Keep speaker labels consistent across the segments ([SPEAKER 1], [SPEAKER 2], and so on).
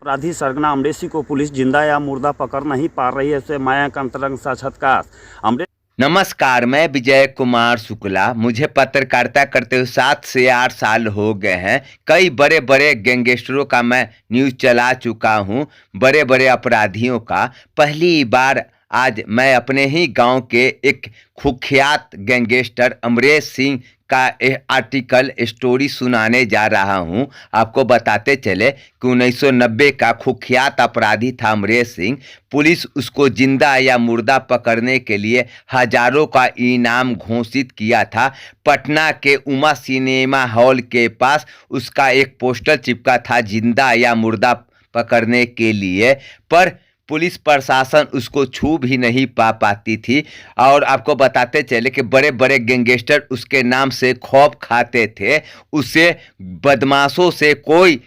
[SPEAKER 1] अपराधी सरगना अमरेश सिंह को पुलिस जिंदा या मुर्दा पकड़ नहीं पा रही है, से माया का अंतरंग साक्षात्कार। अमरेश
[SPEAKER 2] नमस्कार, मैं विजय कुमार शुक्ला। मुझे पत्रकारिता करते हुए 7 से 8 साल हो गए हैं। कई बड़े बड़े गैंगस्टरों का मैं न्यूज़ चला चुका हूं, बड़े बड़े अपराधियों का। पहली बार आज मैं अपने ही गांव के एक कुख्यात गैंगस्टर अमरेश सिंह का आर्टिकल स्टोरी सुनाने जा रहा हूं। आपको बताते चले कि 1990 का कुख्यात अपराधी था अमरेश सिंह। पुलिस उसको जिंदा या मुर्दा पकड़ने के लिए हजारों का इनाम घोषित किया था। पटना के उमा सिनेमा हॉल के पास उसका एक पोस्टर चिपका था, जिंदा या मुर्दा पकड़ने के लिए, पर पुलिस प्रशासन उसको छू भी नहीं पाती थी। और आपको बताते चले कि बड़े बड़े गैंगस्टर उसके नाम से खौफ खाते थे। उसे बदमाशों से कोई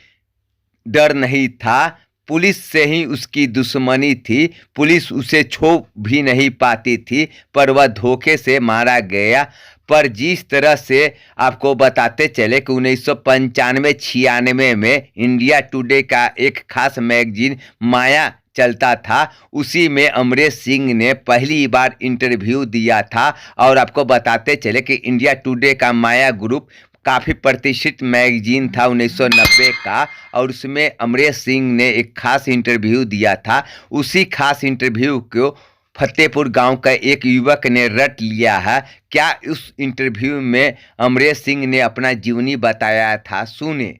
[SPEAKER 2] डर नहीं था, पुलिस से ही उसकी दुश्मनी थी। पुलिस उसे छू भी नहीं पाती थी, पर वह धोखे से मारा गया। पर जिस तरह से आपको बताते चले कि 1995-96 में इंडिया टुडे का एक खास मैगजीन माया चलता था, उसी में अमरेश सिंह ने पहली बार इंटरव्यू दिया था। और आपको बताते चले कि इंडिया टुडे का माया ग्रुप काफ़ी प्रतिष्ठित मैगजीन था 1990 का, और उसमें अमरेश सिंह ने एक खास इंटरव्यू दिया था। उसी खास इंटरव्यू को फतेहपुर गांव का एक युवक ने रट लिया है। क्या उस इंटरव्यू में अमरेश सिंह ने अपना जीवनी बताया था, सुने।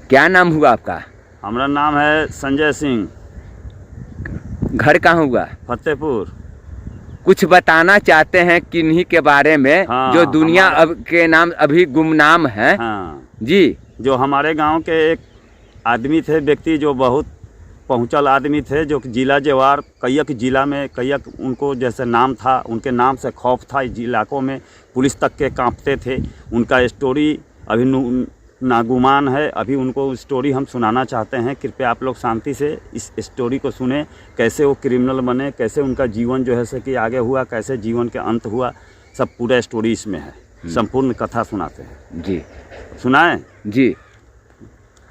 [SPEAKER 2] क्या नाम हुआ आपका?
[SPEAKER 1] हमारा नाम है संजय सिंह।
[SPEAKER 2] घर कहाँ हुआ?
[SPEAKER 1] फतेहपुर।
[SPEAKER 2] कुछ बताना चाहते हैं किन्हीं के बारे में?
[SPEAKER 1] हाँ,
[SPEAKER 2] जो दुनिया अब के नाम अभी गुमनाम है।
[SPEAKER 1] हाँ
[SPEAKER 2] जी।
[SPEAKER 1] जो हमारे गांव के एक आदमी थे, व्यक्ति जो बहुत पहुंचल आदमी थे, जो जिला जवार कैयक जिला में कैयक उनको जैसे नाम था, उनके नाम से खौफ था इस इलाकों में, पुलिस तक के कांपते थे। उनका स्टोरी अभी नागुमान है। अभी उनको स्टोरी हम सुनाना चाहते हैं। कृपया आप लोग शांति से इस स्टोरी को सुने, कैसे वो क्रिमिनल बने, कैसे उनका जीवन जो है से कि आगे हुआ, कैसे जीवन के अंत हुआ, सब पूरा स्टोरी इसमें है। संपूर्ण कथा सुनाते हैं
[SPEAKER 2] जी।
[SPEAKER 1] सुनाएं
[SPEAKER 2] जी।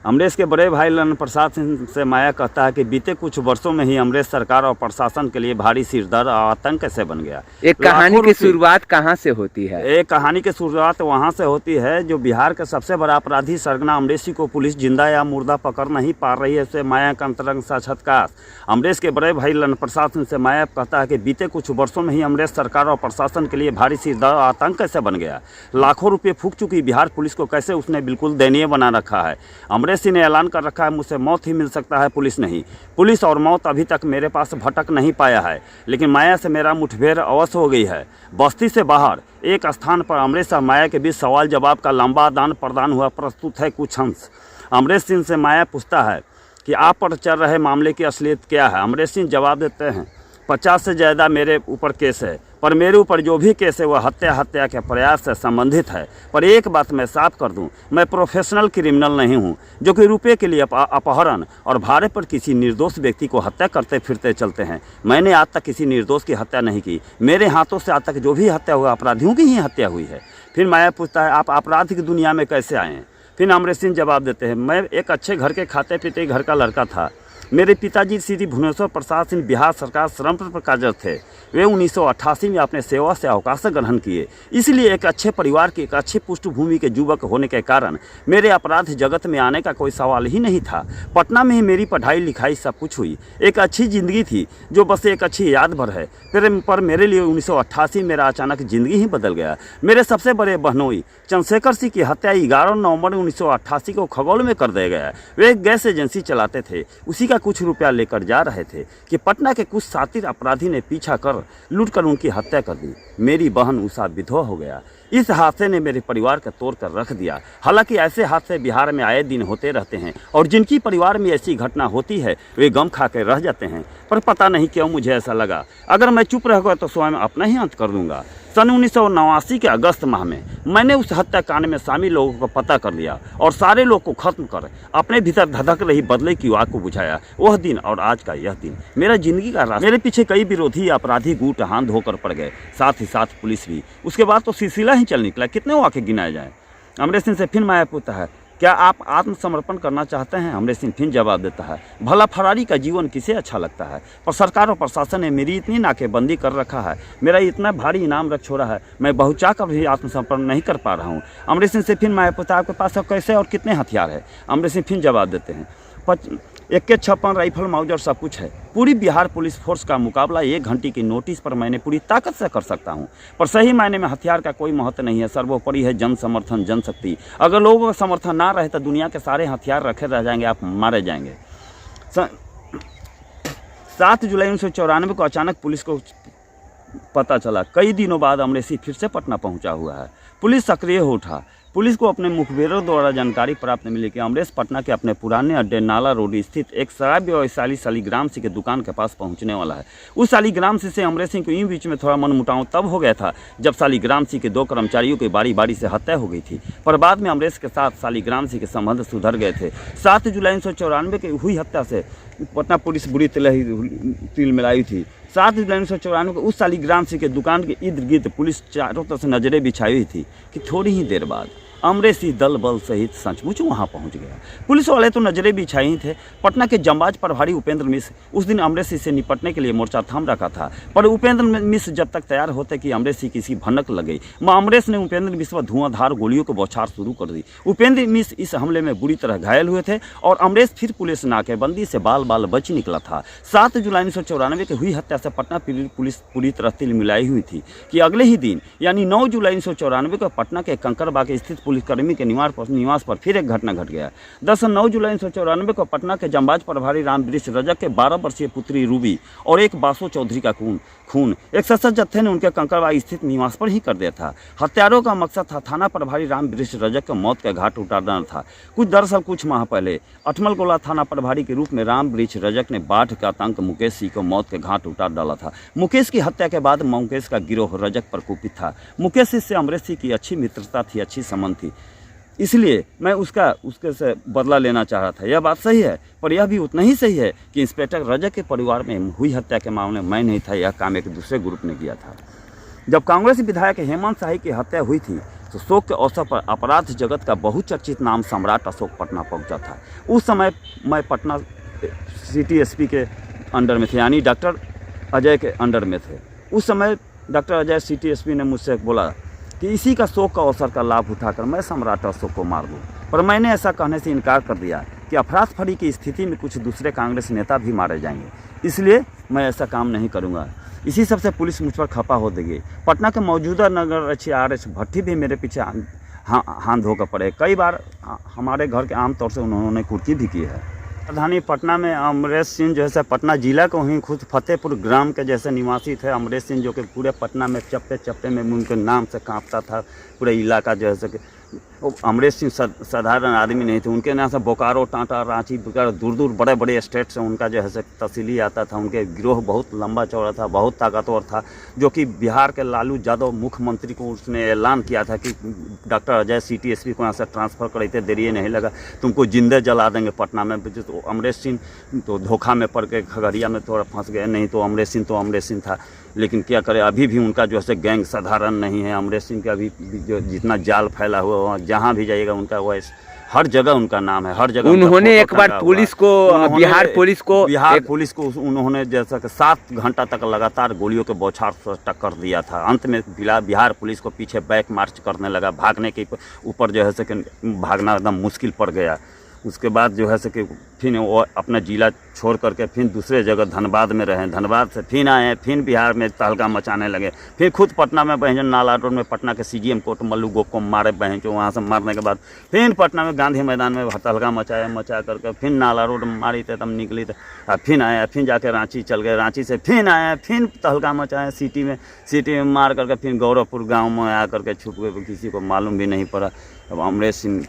[SPEAKER 1] अमरेश के बड़े भाई लन प्रसाद सिंह से माया कहता है कि बीते कुछ वर्षों में ही अमरेश सरकार और प्रशासन के लिए भारी सिरदर्द और आतंक कैसे बन गया।
[SPEAKER 2] एक कहानी की शुरुआत कहाँ से होती है?
[SPEAKER 1] एक कहानी की शुरुआत वहाँ से होती है जो बिहार के सबसे बड़ा अपराधी सरगना अमरेश सिंह को पुलिस जिंदा या मुर्दा पकड़ नहीं पा रही है, से माया का अंतरंग साक्षात्कार। अमरेश के बड़े भाई लन प्रसाद सिंह से माया कहता है कि बीते कुछ वर्षों में ही अमरेश सरकार और प्रशासन के लिए भारी सिरदर्द और आतंक कैसे बन गया। लाखों रुपये फूंक चुकी बिहार पुलिस को कैसे उसने बिल्कुल दयनीय बना रखा है। अमरेश सिंह ने ऐलान कर रखा है, मुझसे मौत ही मिल सकता है, पुलिस नहीं। पुलिस और मौत अभी तक मेरे पास भटक नहीं पाया है, लेकिन माया से मेरा मुठभेड़ अवश्य हो गई है। बस्ती से बाहर एक स्थान पर अमरेश और माया के बीच सवाल जवाब का लंबा आदान प्रदान हुआ। प्रस्तुत है कुछ अंश। अमरेश सिंह से माया पूछता है कि आप पर चल रहे मामले की असलियत क्या है। अमरेश सिंह जवाब देते हैं, 50 से ज़्यादा मेरे ऊपर केस है, पर मेरे ऊपर जो भी केस है वह हत्या के प्रयास से संबंधित है। पर एक बात मैं साफ कर दूं, मैं प्रोफेशनल क्रिमिनल नहीं हूं, जो कि रुपये के लिए अपहरण और भाड़े पर किसी निर्दोष व्यक्ति को हत्या करते फिरते चलते हैं। मैंने आज तक किसी निर्दोष की हत्या नहीं की। मेरे हाथों से आज तक जो भी हत्या हुआ अपराधियों की ही हत्या हुई है। फिर माया पूछता है, आप अपराध की दुनिया में कैसे आए हैं। फिर अमरेश सिंह जवाब देते हैं, मैं एक अच्छे घर के खाते पीते घर का लड़का था। मेरे पिताजी श्री भुवनेश्वर प्रसाद सिंह बिहार सरकार श्रम प्रकाशक थे। वे 1988 में अपने सेवा से अवकाश ग्रहण किए। इसलिए एक अच्छे परिवार के एक अच्छी पृष्ठभूमि के युवक होने के कारण मेरे अपराध जगत में आने का कोई सवाल ही नहीं था। पटना में ही मेरी पढ़ाई लिखाई सब कुछ हुई। एक अच्छी ज़िंदगी थी जो बस एक अच्छी याद भर है। पर मेरे लिए 1988 मेरा अचानक ज़िंदगी ही बदल गया। मेरे सबसे बड़े बहनोई चंद्रशेखर सिंह की हत्या 11 नवंबर 1988 को खगोल में कर दिया गया। वे एक गैस एजेंसी चलाते थे, उसी का कुछ रुपया लेकर जा रहे थे कि पटना के कुछ शातिर अपराधी ने पीछा कर लूट कर उनकी हत्या कर दी। मेरी बहन उषा विधवा हो गया। इस हादसे ने मेरे परिवार का तोड़ कर रख दिया। हालांकि ऐसे हादसे बिहार में आए दिन होते रहते हैं, और जिनकी परिवार में ऐसी घटना होती है वे गम खा कर रह जाते हैं। पर पता नहीं क्यों मुझे ऐसा लगा, अगर मैं चुप रह गया तो स्वयं अपना ही अंत कर दूंगा। सन 1989 के अगस्त माह में मैंने उस हत्याकांड में शामिल लोगों को पता कर लिया और सारे लोग को खत्म कर अपने भीतर धधक रही बदले की आग को बुझाया। वह दिन और आज का यह दिन मेरा जिंदगी का रास्ता। मेरे पीछे कई विरोधी अपराधी गुट हाथ धोकर पड़ गए, साथ ही साथ पुलिस भी। उसके बाद तो सिलसिला ही चल निकला, कितने वाक़े गिनाए जाए। अमरेश सिंह से फिर माया पूछता है, क्या आप आत्मसमर्पण करना चाहते हैं? अमरेश सिंह फिर जवाब देता है, भला फरारी का जीवन किसे अच्छा लगता है, पर सरकार और प्रशासन ने मेरी इतनी नाकेबंदी कर रखा है, मेरा इतना भारी इनाम रख छोड़ा है, मैं बहुचाह कर भी आत्मसमर्पण नहीं कर पा रहा हूँ। अमरेश सिंह से फिर मैं पूछा, आपके पास कैसे और कितने हथियार है? अमरेश सिंह फिर जवाब देते हैं, AK-56 राइफल माउजर सब कुछ है। पूरी बिहार पुलिस फोर्स का मुकाबला 1 घंटे की नोटिस पर मैंने पूरी ताकत से कर सकता हूं, पर सही मायने में हथियार का कोई महत्व नहीं है। सर्वोपरि है जन समर्थन, जनशक्ति। अगर लोगों का समर्थन ना रहे तो दुनिया के सारे हथियार रखे रह जाएंगे, आप मारे जाएंगे। 7 जुलाई 1994 को अचानक पुलिस को पता चला। कई दिनों बाद अमरेश सिंह फिर से पटना पहुंचा हुआ है। पुलिस सक्रिय हो उठा। पुलिस को अपने मुखबिरों द्वारा जानकारी प्राप्त मिली कि अमरेश पटना के अपने पुराने अड्डे नाला रोड स्थित एक शराब व्यवसायी शालिग्राम सिंह की दुकान के पास पहुंचने वाला है। उस शालिग्राम सिंह से अमरेश सिंह को यूं बीच में थोड़ा मनमुटाव तब हो गया था जब शालिग्राम सिंह के 2 कर्मचारियों की बारी बारी से हत्या हो गई थी, पर बाद में अमरेश के साथ शालिग्राम सिंह के संबंध सुधर गए थे। 7 जुलाई 1994 की हुई हत्या से पटना पुलिस बुरी तिल मिलाई थी। 7 जुलाई 1994 को उस शालिग्राम सिंह के दुकान के इर्द गिर्द पुलिस चारों तरफ से नजरें बिछाई हुई थी कि थोड़ी ही देर बाद अमरेश सिंह दल बल सहित सचमुच वहां पहुंच गया। पुलिस वाले तो नजरें बिछाई ही थे। पटना के जंबाज प्रभारी उपेंद्र मिश्र उस दिन अमरेश सिंह से निपटने के लिए मोर्चा थाम रखा था, पर उपेंद्र मिश्र जब तक तैयार होते कि अमरेश सिंह किसी भनक लग गई, अमरेश ने उपेंद्र मिश्र पर धुआंधार गोलियों को बौछार शुरू कर दी। उपेंद्र मिश्र इस हमले में बुरी तरह घायल हुए थे और अमरेश फिर पुलिस नाकेबंदी से बाल बाल बच निकला था। 7 जुलाई 1994 की हुई हत्या से पटना पुलिस पूरी तरह तिल मिलाई हुई थी कि अगले ही दिन यानी 9 जुलाई 1994 को पटना के कंकड़बाग स्थित पुलिसकर्मी के निवास पर फिर एक घटना घट गया। दरअसल 9 जुलाई 1994 को पटना के जंबाज प्रभारी रामवृक्ष रजक के 12 वर्षीय पुत्री रूबी और एक बासु चौधरी का खून एक सशस्त्र जत्थे ने उनके कंकड़बाग स्थित निवास पर ही कर दिया था। हत्यारों का मकसद था थाना प्रभारी रामवृक्ष रजक को मौत के घाट उतारना था। कुछ माह पहले अठमलगोला थाना प्रभारी के रूप में रामवृक्ष रजक ने बाढ़ का आतंक मुकेश सिंह को मौत के घाट उतार डाला था। मुकेश की हत्या के बाद मुकेश का गिरोह रजक पर कुपित था। मुकेश से अमरेश सिंह की अच्छी मित्रता थी, अच्छी संबंध थी, इसलिए मैं उसके से बदला लेना चाह रहा था। यह बात सही है, पर यह भी उतना ही सही है कि इंस्पेक्टर रजक के परिवार में हुई हत्या के मामले में मैं नहीं था, यह काम एक दूसरे ग्रुप ने किया था। जब कांग्रेस विधायक हेमंत शाही की हत्या हुई थी तो शोक के अवसर पर अपराध जगत का बहुचर्चित नाम सम्राट अशोक पटना पहुंचा था। उस समय मैं पटना सिटी एसपी के अंडर में थे, यानी डॉक्टर अजय के अंडर में थे। उस समय डॉक्टर अजय सिटी एसपी ने मुझसे बोला कि इसी का शोक का अवसर का लाभ उठाकर मैं सम्राट अशोक को मार दूं, पर मैंने ऐसा कहने से इनकार कर दिया कि अफरातफरी की स्थिति में कुछ दूसरे कांग्रेस नेता भी मारे जाएंगे, इसलिए मैं ऐसा काम नहीं करूंगा। इसी सबसे पुलिस मुझ पर खपा हो गई। पटना के मौजूदा नगर रक्षी RS भट्टी भी मेरे पीछे हाथ धोकर पड़े। कई बार हमारे घर के आमतौर से उन्होंने कुर्की भी की है। राजधानी पटना में अमरेश सिंह जो है पटना जिला को ही खुद फतेहपुर ग्राम के जैसे निवासी थे। अमरेश सिंह जो कि पूरे पटना में चप्पे चप्पे में उनके नाम से कांपता था पूरे इलाका जो है कि अमरेश सिंह साधारण आदमी नहीं थे। उनके नाम से बोकारो, टाटा, रांची, दूर दूर बड़े बड़े स्टेट से उनका जो है तहसीली आता था। उनके गिरोह बहुत लंबा चौड़ा था, बहुत ताकतवर था, जो कि बिहार के लालू यादव मुख्यमंत्री को उसने ऐलान किया था कि डॉक्टर अजय सिटी एसपी को यहाँ से ट्रांसफ़र करे थे, देरी नहीं लगा, तुमको जिंदे जला देंगे पटना में। तो अमरेश सिंह तो धोखा में पड़ के खगड़िया में थोड़ा फंस गए, नहीं तो अमरेश सिंह था। लेकिन क्या करें, अभी भी उनका जो है गैंग साधारण नहीं है। अमरेश सिंह का अभी जो जितना जाल फैला हुआ, जहाँ भी जाइएगा उनका वो हर जगह उनका नाम है, हर जगह।
[SPEAKER 2] उन्होंने एक बार पुलिस को, बिहार पुलिस को उन्होंने जैसा कि 7 घंटा तक लगातार गोलियों के बौछार से टक्कर दिया था। अंत में बिहार पुलिस को पीछे बैक मार्च करने लगा, भागने के ऊपर जो है कि भागना एकदम मुश्किल पड़ गया। उसके बाद जो है कि फिर वो अपना जिला छोड़ करके फिर दूसरे जगह धनबाद में रहे, धनबाद से फिर आए, फिर बिहार में तहलका मचाने लगे, फिर खुद पटना में बहन नाला रोड में पटना के CGM कोर्ट मल्लू गोप को मारे बहन जो। वहाँ से मारने के बाद फिर पटना में गांधी मैदान में तहलका मचा करके फिर नाला रोड मारी थे, तब निकली थे, फिर आए, फिर जाके रांची चल गए, रांची से फिर आए, फिर तहलका मचाए सिटी में मार करके फिर गौरवपुर गाँव में आ करके छुप गए, किसी को मालूम भी नहीं पड़ा। अब अमरेश सिंह